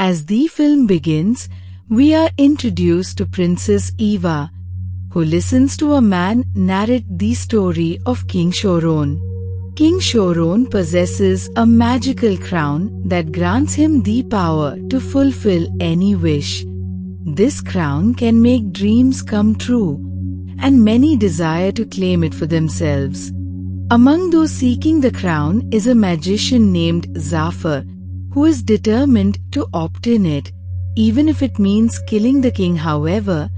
As the film begins, we are introduced to Princess Eva, who listens to a man narrate the story of King Shoron. King Shoron possesses a magical crown that grants him the power to fulfill any wish. This crown can make dreams come true, and many desire to claim it for themselves. Among those seeking the crown is a magician named Zafar, who is determined to obtain it, even if it means killing the king. However,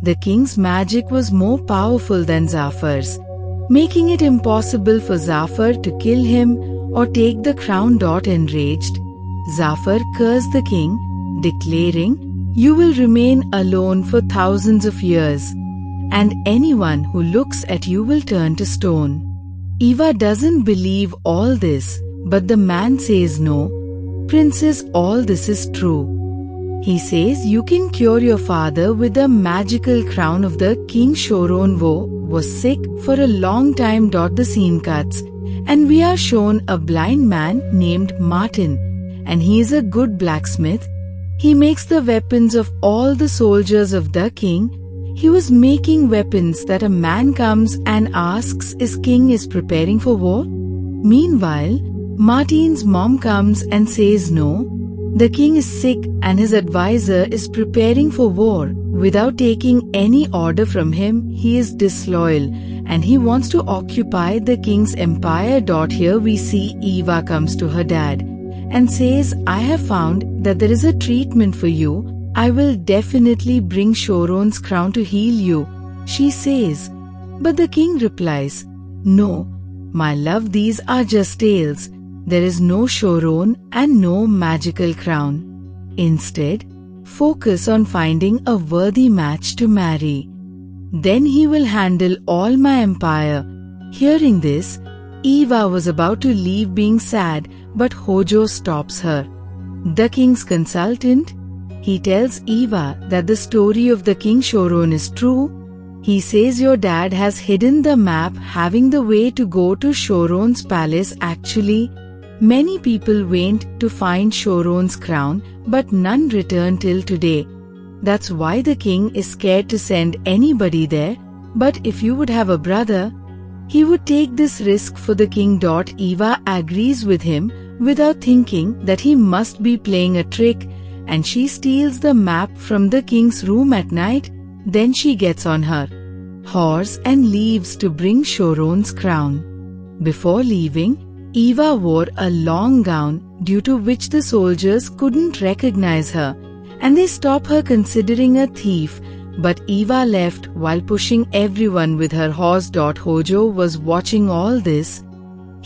the king's magic was more powerful than Zafar's, making it impossible for Zafar to kill him or take the crown. Enraged, Zafar cursed the king, declaring, "You will remain alone for thousands of years, and anyone who looks at you will turn to stone." Eva doesn't believe all this, but the man says, "No, Princess, all this is true." He says, "You can cure your father with the magical crown of the King." Shoron was sick for a long time. The scene cuts, and we are shown a blind man named Martin, and he is a good blacksmith. He makes the weapons of all the soldiers of the king. He was making weapons that a man comes and asks if king is preparing for war. Meanwhile, Martin's mom comes and says no, the king is sick and his advisor is preparing for war. Without taking any order from him, he is disloyal and he wants to occupy the king's empire. Here we see Eva comes to her dad and says, "I have found that there is a treatment for you. I will definitely bring Shoron's crown to heal you," she says. But the king replies, "No, my love, these are just tales. There is no Shoron and no magical crown. Instead, focus on finding a worthy match to marry. Then he will handle all my empire." Hearing this, Eva was about to leave being sad, but Hojo stops her. The king's consultant, he tells Eva that the story of the King Shoron is true. He says your dad has hidden the map having the way to go to Shoron's palace. Actually, many people went to find Shoron's crown, but none returned till today. That's why the king is scared to send anybody there. But if you would have a brother, he would take this risk for the king. Eva agrees with him without thinking that he must be playing a trick, and she steals the map from the king's room at night. Then she gets on her horse and leaves to bring Shoron's crown. Before leaving, Eva wore a long gown, due to which the soldiers couldn't recognize her, and they stop her considering a thief. But Eva left while pushing everyone with her horse. Hojo was watching all this.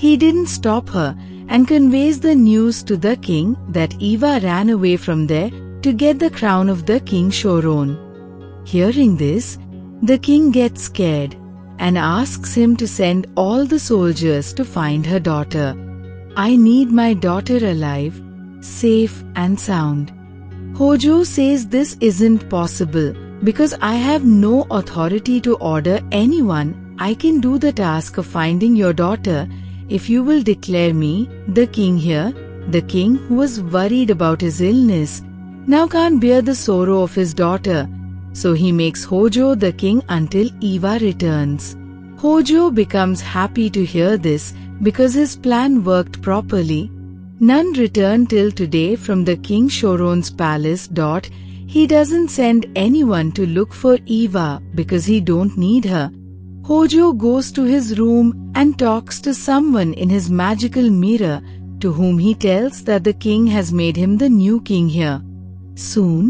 He didn't stop her and conveys the news to the king that Eva ran away from there to get the crown of the King Shoron. Hearing this, the king gets scared and asks him to send all the soldiers to find her daughter. "I need my daughter alive, safe and sound." Hojo says this isn't possible because I have no authority to order anyone. I can do the task of finding your daughter if you will declare me the king here. The king, who was worried about his illness, now can't bear the sorrow of his daughter, so he makes Hojo the king until Eva returns. Hojo becomes happy to hear this because his plan worked properly. None return till today from the King Shoron's palace. He doesn't send anyone to look for Eva because he don't need her. Hojo goes to his room and talks to someone in his magical mirror, to whom he tells that the king has made him the new king here. "Soon,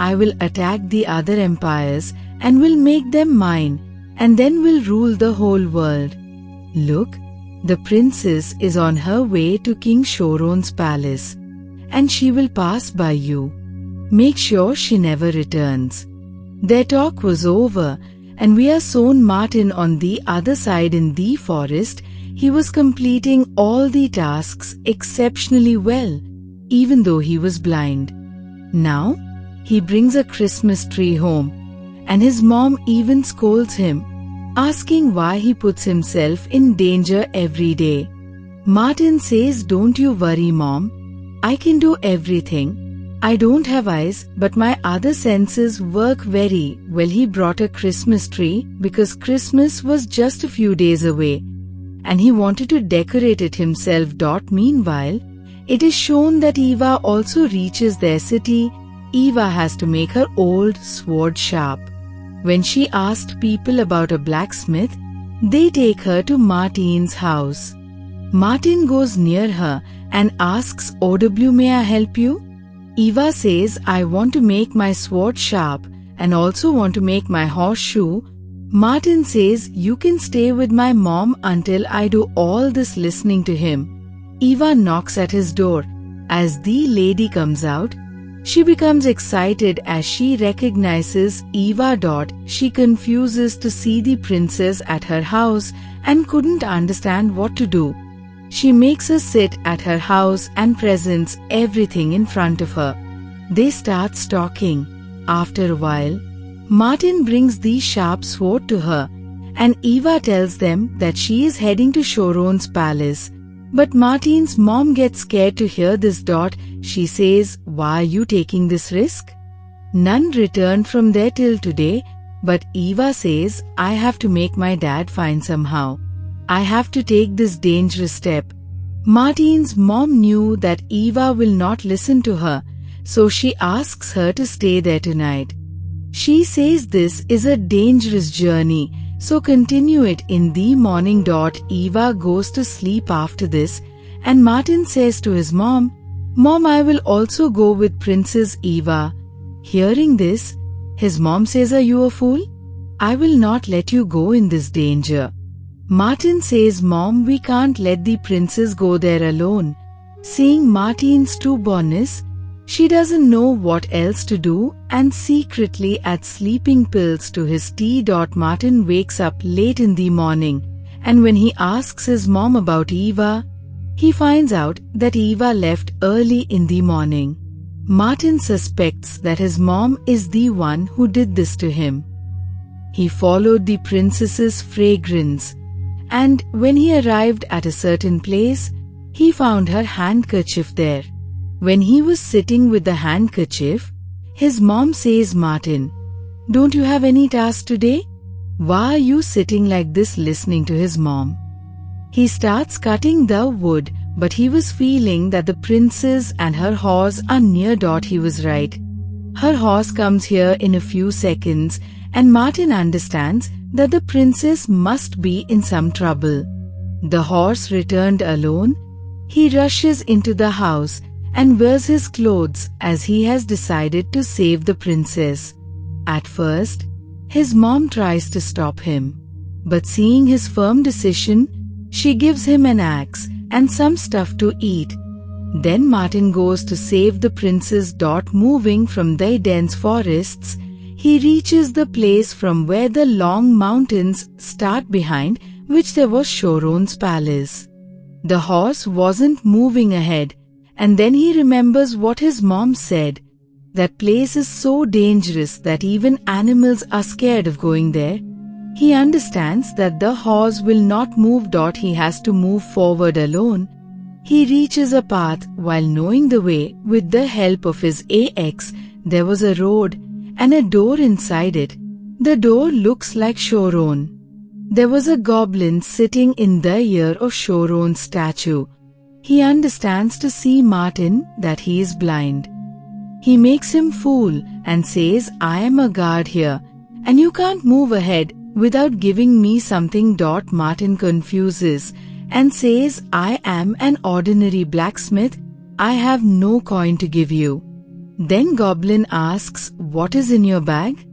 I will attack the other empires and will make them mine, and then will rule the whole world. Look, the princess is on her way to King Shoron's palace, and she will pass by you. Make sure she never returns." Their talk was over, and we are shown Martin on the other side in the forest. He was completing all the tasks exceptionally well, even though he was blind. Now, he brings a Christmas tree home, and his mom even scolds him, asking why he puts himself in danger every day. Martin says, "Don't you worry, Mom. I can do everything. I don't have eyes, but my other senses work very well. He brought a Christmas tree because Christmas was just a few days away, and he wanted to decorate it himself. Meanwhile, it is shown that Eva also reaches their city. Eva has to make her old sword sharp. When she asked people about a blacksmith, they take her to Martin's house. Martin goes near her and asks, "OW, may I help you?" Eva says, "I want to make my sword sharp and also want to make my horseshoe." Martin says, "You can stay with my mom until I do all this." Listening to him, Eva knocks at his door. As the lady comes out, she becomes excited as she recognizes Eva. She confuses to see the princess at her house and couldn't understand what to do. She makes her sit at her house and presents everything in front of her. They start talking. After a while, Martin brings the sharp sword to her, and Eva tells them that she is heading to Choron's palace. But Martin's mom gets scared to hear this. She says, "Why are you taking this risk?" None returned from there till today, but Eva says, "I have to make my dad fine somehow. I have to take this dangerous step." Martin's mom knew that Eva will not listen to her, so she asks her to stay there tonight. She says this is a dangerous journey, so continue it in the morning. Eva goes to sleep after this, and Martin says to his mom, "Mom, I will also go with Princess Eva." Hearing this, his mom says, "Are you a fool? I will not let you go in this danger." Martin says, "Mom, we can't let the princess go there alone." Seeing Martin's stubbornness, she doesn't know what else to do and secretly adds sleeping pills to his tea. Martin wakes up late in the morning, and when he asks his mom about Eva, he finds out that Eva left early in the morning. Martin suspects that his mom is the one who did this to him. He followed the princess's fragrance, and when he arrived at a certain place, he found her handkerchief there. When he was sitting with the handkerchief, his mom says, "Martin, don't you have any task today? Why are you sitting like this?" Listening to his mom, he starts cutting the wood, but he was feeling that the princess and her horse are near. He was right. Her horse comes here in a few seconds, and Martin understands that the princess must be in some trouble. The horse returned alone. He rushes into the house and wears his clothes as he has decided to save the princess. At first, his mom tries to stop him, but seeing his firm decision, she gives him an axe and some stuff to eat. Then Martin goes to save the princess. Moving from the dense forests, he reaches the place from where the long mountains start, behind which there was Choron's palace. The horse wasn't moving ahead, and then he remembers what his mom said. That place is so dangerous that even animals are scared of going there. He understands that the horse will not move. He has to move forward alone. He reaches a path while knowing the way. With the help of his axe, there was a road and a door inside it. The door looks like Choron. There was a goblin sitting in the ear of Choron's statue. He understands to see Martin that he is blind. He makes him fool and says, "I am a guard here, and you can't move ahead without giving me something." Martin confuses and says, "I am an ordinary blacksmith. I have no coin to give you." Then Goblin asks, "What is in your bag?"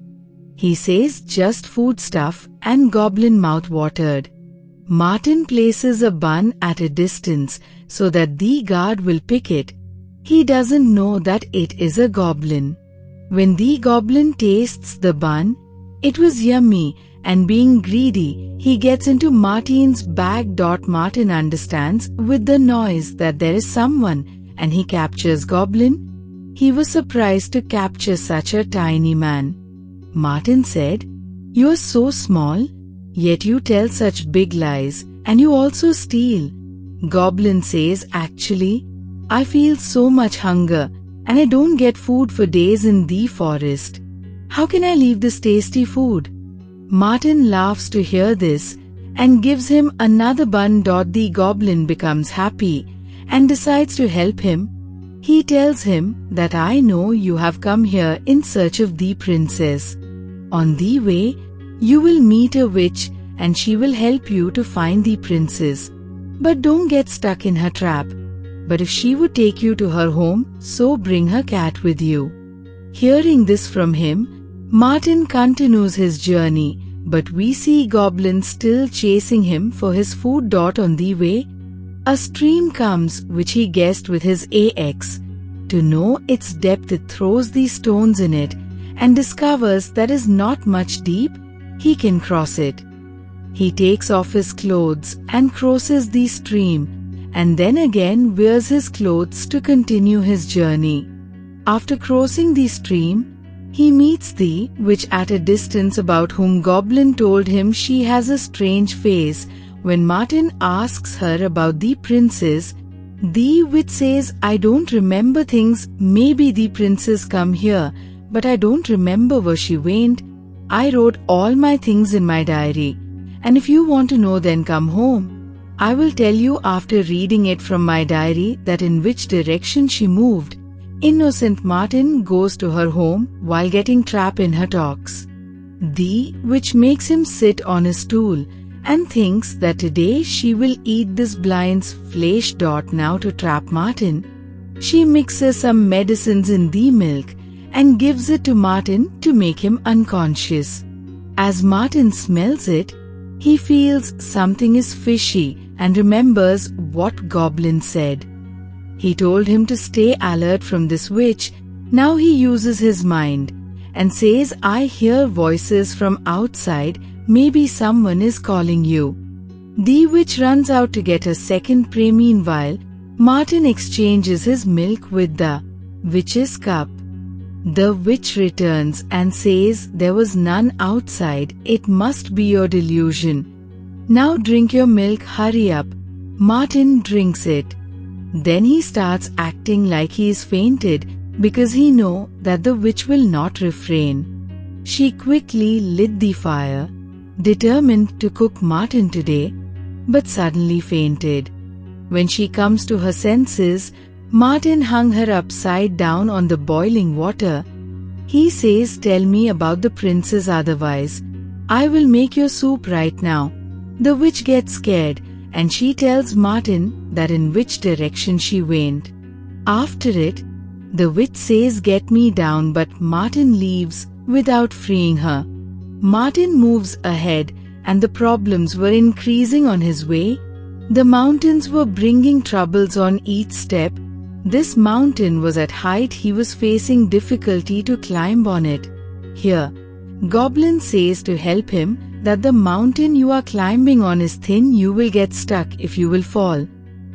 He says, "Just food stuff," and Goblin mouth watered. Martin places a bun at a distance so that the guard will pick it. He doesn't know that it is a goblin. When the goblin tastes the bun, it was yummy, and being greedy, he gets into Martin's bag. Martin understands with the noise that there is someone, and he captures Goblin. He was surprised to capture such a tiny man. Martin said, "You are so small, yet you tell such big lies, and you also steal." Goblin says, "Actually, I feel so much hunger, and I don't get food for days in the forest. How can I leave this tasty food?" Martin laughs to hear this and gives him another bun. The goblin becomes happy and decides to help him. He tells him that, "I know you have come here in search of the princess. On the way, you will meet a witch and she will help you to find the princess. But don't get stuck in her trap. But if she would take you to her home, so bring her cat with you." Hearing this from him, Martin continues his journey, but we see Goblin still chasing him for his food. On the way, a stream comes which he guessed with his axe. To know its depth, it throws these stones in it and discovers that is not much deep. He can cross it. He takes off his clothes and crosses the stream, and then again wears his clothes to continue his journey. After crossing the stream, he meets the witch at a distance, about whom Goblin told him she has a strange face. When Martin asks her about the princess, the witch says, "I don't remember things. Maybe the princess come here, but I don't remember where she went. I wrote all my things in my diary, and if you want to know, then come home. I will tell you after reading it from my diary that in which direction she moved." Innocent Martin goes to her home while getting trapped in her talks. The witch makes him sit on a stool and thinks that today she will eat this blind's flesh. Now to trap Martin, she mixes some medicines in the milk and gives it to Martin to make him unconscious. As Martin smells it, he feels something is fishy and remembers what Goblin said. He told him to stay alert from this witch. Now he uses his mind and says, "I hear voices from outside. Maybe someone is calling you." The witch runs out to get a second prey. Meanwhile, Martin exchanges his milk with the witch's cup. The witch returns and says there was none outside. "It must be your delusion. Now drink your milk, hurry up." Martin drinks it. Then he starts acting like he is fainted because he knows that the witch will not refrain. She quickly lit the fire, determined to cook Martin today, but suddenly fainted. When she comes to her senses, Martin hung her upside down on the boiling water. He says, "Tell me about the princess, otherwise I will make your soup right now." The witch gets scared and she tells Martin that in which direction she went. After it, the witch says, "Get me down," but Martin leaves without freeing her. Martin moves ahead and the problems were increasing on his way. The mountains were bringing troubles on each step. This mountain was at height. He was facing difficulty to climb on it. Here, Goblin says to help him that the mountain you are climbing on is thin. You will get stuck if you will fall.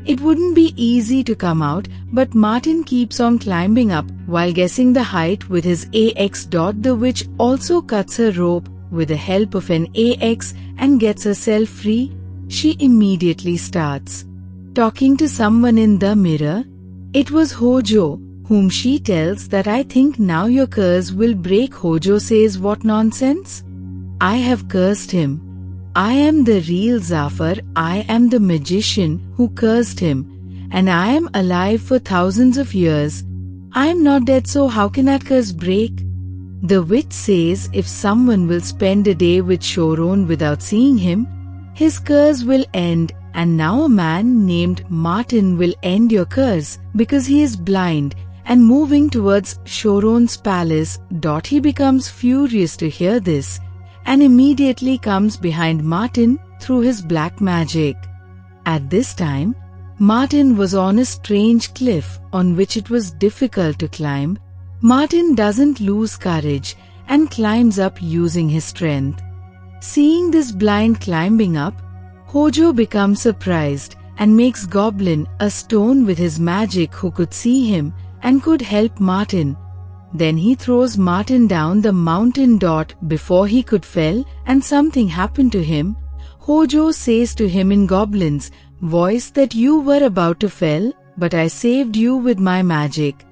It wouldn't be easy to come out, but Martin keeps on climbing up while guessing the height with his axe. The witch also cuts a rope with the help of an axe and gets herself free. She immediately starts talking to someone in the mirror. It was Hojo, whom she tells that, "I think now your curse will break." Hojo says, "What nonsense? I have cursed him. I am the real Zafar. I am the magician who cursed him, and I am alive for thousands of years. I am not dead, so how can that curse break?" The witch says if someone will spend a day with Shoron without seeing him, his curse will end, and now a man named Martin will end your curse because he is blind and moving towards Shoron's palace. He becomes furious to hear this and immediately comes behind Martin through his black magic. At this time, Martin was on a strange cliff on which it was difficult to climb. Martin doesn't lose courage and climbs up using his strength. Seeing this blind climbing up, Hojo becomes surprised and makes Goblin a stone with his magic who could see him and could help Martin. Then he throws Martin down the mountain. Before he could fall and something happened to him, Hojo says to him in Goblin's voice that you were about to fall, but I saved you with my magic.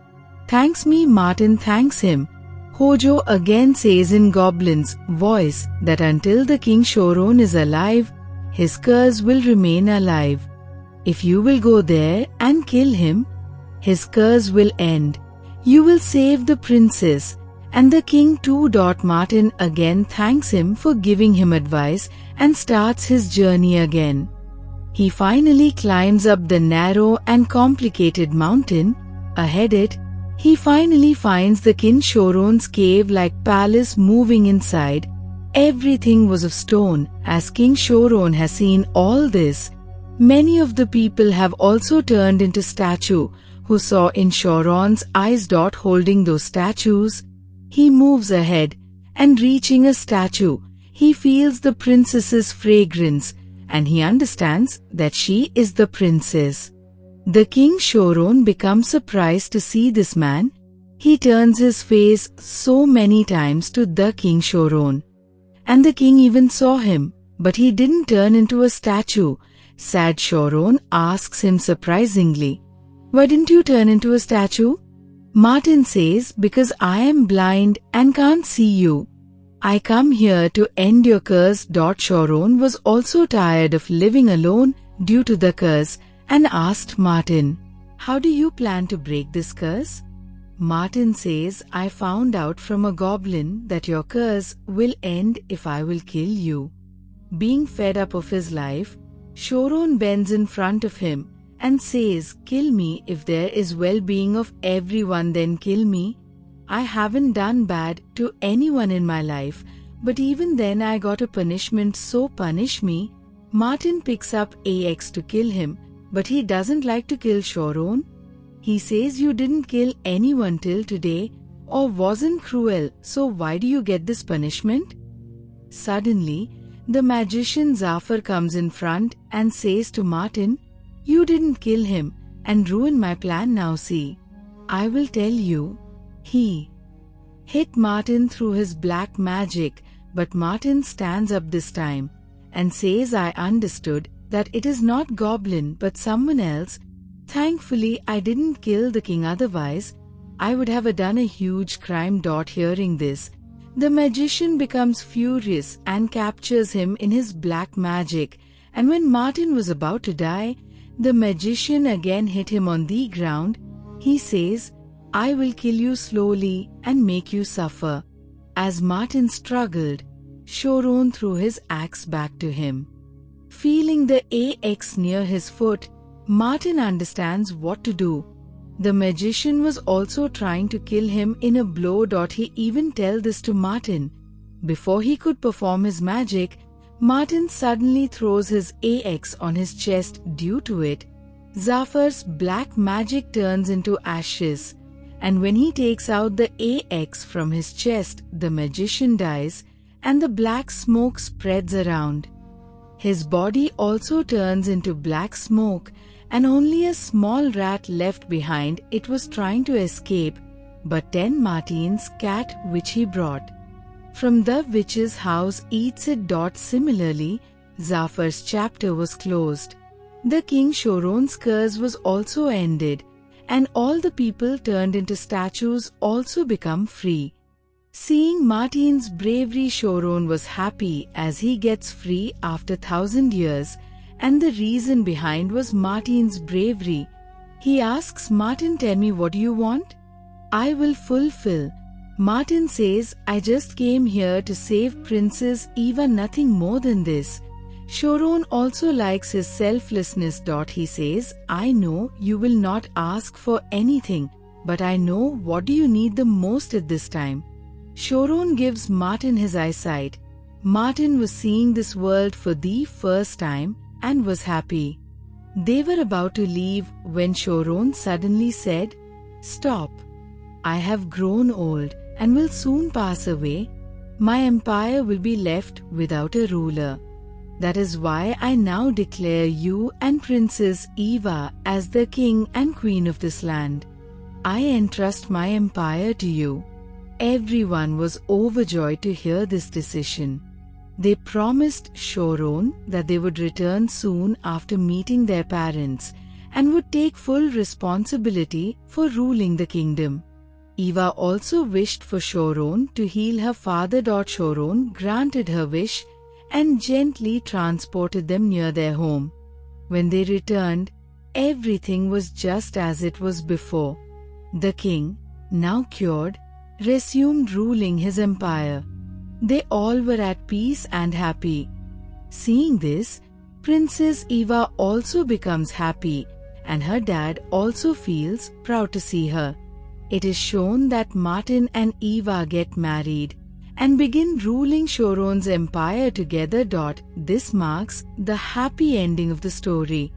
Thanks me, Martin thanks him. Hojo again says in Goblin's voice that until the King Shoron is alive, his curse will remain alive. If you will go there and kill him, his curse will end. You will save the princess. And the king too. Martin again thanks him for giving him advice and starts his journey again. He finally climbs up the narrow and complicated mountain. Ahead it, he finally finds the King Shoron's cave-like palace moving inside. Everything was of stone. As King Shoron has seen all this, many of the people have also turned into statue who saw in Shoron's eyes. Holding those statues, he moves ahead and reaching a statue, he feels the princess's fragrance and he understands that she is the princess. The King Shoron becomes surprised to see this man. He turns his face so many times to the King Shoron. And the king even saw him, but he didn't turn into a statue. Sad Shoron asks him surprisingly, "Why didn't you turn into a statue?" Martin says, "Because I am blind and can't see you. I come here to end your curse." Shoron was also tired of living alone due to the curse and asked Martin, "How do you plan to break this curse?" Martin says, "I found out from a goblin that your curse will end if I will kill you." Being fed up of his life, Shoron bends in front of him and says, "Kill me if there is well-being of everyone, then kill me. I haven't done bad to anyone in my life, but even then I got a punishment, so punish me." Martin picks up axe to kill him, but he doesn't like to kill Shoron. He says, "You didn't kill anyone till today or wasn't cruel, so why do you get this punishment?" Suddenly, the magician Zafar comes in front and says to Martin, "You didn't kill him and ruin my plan. Now see, I will tell you." He hit Martin through his black magic, but Martin stands up this time and says, "I understood that it is not goblin but someone else. Thankfully I didn't kill the king, otherwise I would have done a huge crime." Hearing this, the magician becomes furious and captures him in his black magic, and when Martin was about to die, the magician again hit him on the ground. He says, "I will kill you slowly and make you suffer." As Martin struggled, Shoron threw his axe back to him. Feeling the axe near his foot, Martin understands what to do. The magician was also trying to kill him in a blow. He even tells this to Martin. Before he could perform his magic, Martin suddenly throws his axe on his chest. Due to it, Zafar's black magic turns into ashes, and when he takes out the axe from his chest, the magician dies and the black smoke spreads around. His body also turns into black smoke, and only a small rat left behind. It was trying to escape, but 10 Martin's cat which he brought from the witch's house eats it. Similarly, Zafar's chapter was closed. The King Shoron's curse was also ended, and all the people turned into statues also become free. Seeing Martin's bravery, Shoron was happy as he gets free after 1,000 years, and the reason behind was Martin's bravery. He asks Martin, "Tell me, what do you want? I will fulfill." Martin says, "I just came here to save Princess Eva, nothing more than this." Shoron also likes his selflessness. He says, "I know you will not ask for anything, but I know what do you need the most at this time." Shoron gives Martin his eyesight. Martin was seeing this world for the first time and was happy. They were about to leave when Shoron suddenly said, "Stop. I have grown old and will soon pass away. My empire will be left without a ruler. That is why I now declare you and Princess Eva as the king and queen of this land. I entrust my empire to you." Everyone was overjoyed to hear this decision. They promised Shoron that they would return soon after meeting their parents and would take full responsibility for ruling the kingdom. Eva also wished for Shoron to heal her father. Shoron granted her wish and gently transported them near their home. When they returned, everything was just as it was before. The king, now cured, resumed ruling his empire. They all were at peace and happy. Seeing this, Princess Eva also becomes happy, and her dad also feels proud to see her. It is shown that Martin and Eva get married and begin ruling Shoron's empire together. This marks the happy ending of the story.